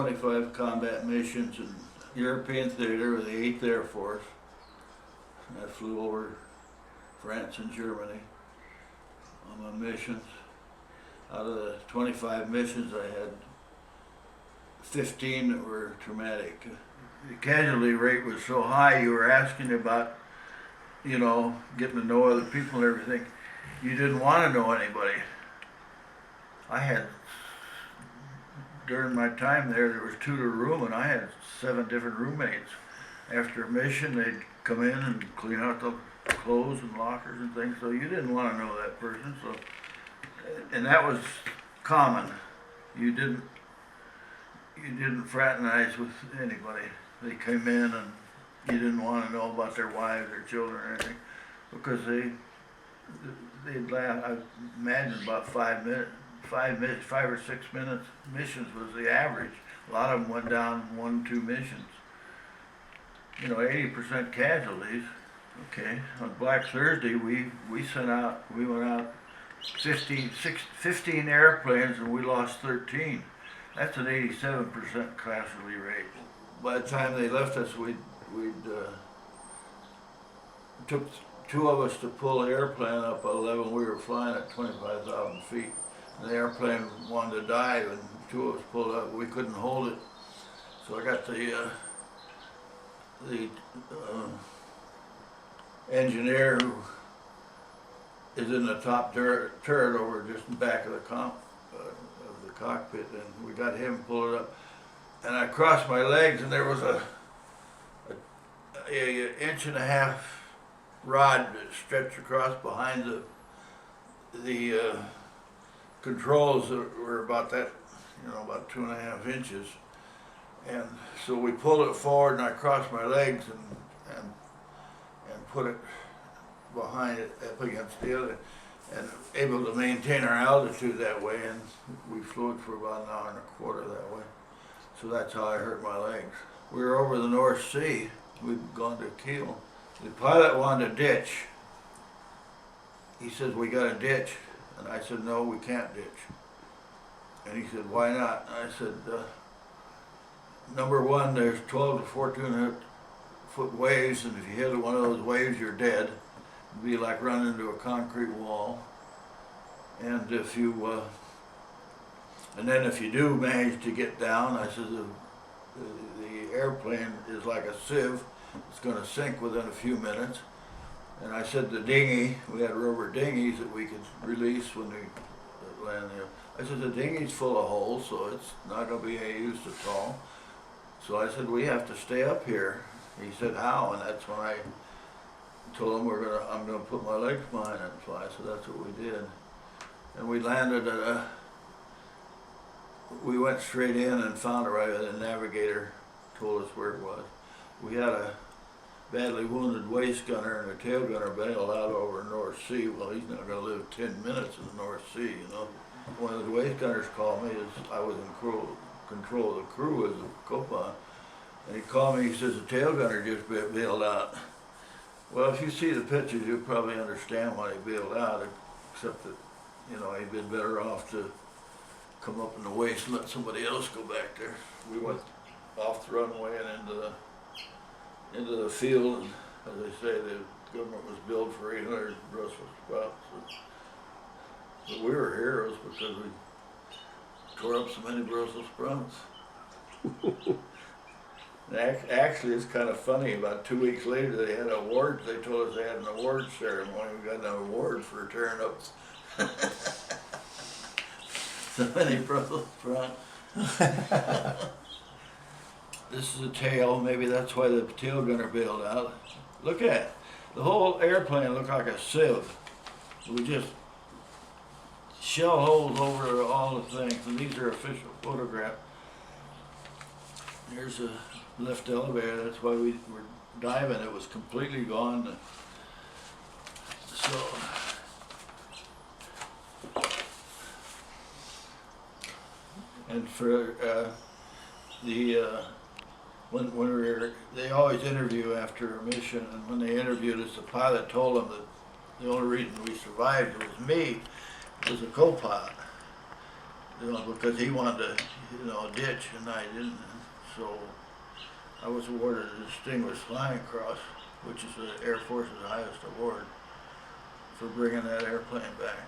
25 combat missions in European theater with the 8th Air Force. I flew over France and Germany on my missions. Out of the 25 missions, I had 15 that were traumatic. The casualty rate was so high, you were asking about, you know, getting to know other people and everything. You didn't want to know anybody. I had, during my time there was 2 to a room, and I had 7 different roommates. After a mission, they'd come in and clean out the clothes and lockers and things, so you didn't want to know that person. So, and that was common. You didn't fraternize with anybody. They came in and you didn't want to know about their wives or children or anything, because they'd laugh. I imagine about 5 or 6 minutes missions was the average. A lot of them went down 1, 2 missions. You know, 80% casualties. Okay, on Black Thursday we went out 15 airplanes and we lost 13. That's an 87% casualty rate. By the time they left us, we'd took 2 of us to pull the airplane up at 11. We were flying at 25,000 feet. And the airplane wanted to dive, and 2 of us pulled up. We couldn't hold it, so I got the engineer who is in the top turret over just in the back of the cockpit, and we got him pulled it up. And I crossed my legs, and there was a 1.5 inch rod that stretched across behind the controls that were about that, you know, about 2.5 inches. And so we pulled it forward, and I crossed my legs and put it behind it, up against the other, and able to maintain our altitude that way. And we flew it for about 1.25 hours that way. So that's how I hurt my legs. We were over the North Sea. We'd gone to Kiel. The pilot wanted a ditch. He said, "We got a ditch." And I said, "No, we can't ditch." And he said, "Why not?" And I said, number one, there's 12 to 14 foot waves, and if you hit one of those waves, you're dead. It'd be like running into a concrete wall. And if you, and then if you do manage to get down, I said, the airplane is like a sieve. It's going to sink within a few minutes. And I said the dinghy, we had rubber dinghies that we could release when we land there. I said the dinghy's full of holes, so it's not going to be any use at all. So I said, we have to stay up here. He said, how? And that's when I told him I'm gonna put my legs behind it and fly. So that's what we did. And we landed at we went straight in and found it right away. The navigator told us where it was. We had a badly wounded waist gunner and a tail gunner bailed out over the North Sea. Well, he's not going to live 10 minutes in the North Sea, you know. One of the waist gunners called me, I was in control of the crew as a co-pilot, and he called me, he says, the tail gunner just bailed out. Well, if you see the pictures, you'll probably understand why he bailed out, except that, you know, he'd been better off to come up in the waist and let somebody else go back there. We went off the runway and into the field, and as they say, the government was billed for 800 Brussels sprouts. But we were heroes because we tore up so many Brussels sprouts. Actually, it's kind of funny. About 2 weeks later, they had awards. They told us they had an award ceremony. We got an award for tearing up so many Brussels sprouts. This is a tail. Maybe that's why the tail gunner bailed out. Look at it. The whole airplane looked like a sieve. We just shell holes over all the things, and these are official photographs. Here's a lift elevator. That's why we were diving. It was completely gone. So and for when we were, they always interview after a mission, and when they interviewed us, the pilot told them that the only reason we survived was me as a co-pilot. you know, because he wanted to, you know, ditch and I didn't. So I was awarded a Distinguished Flying Cross, which is the Air Force's highest award, for bringing that airplane back.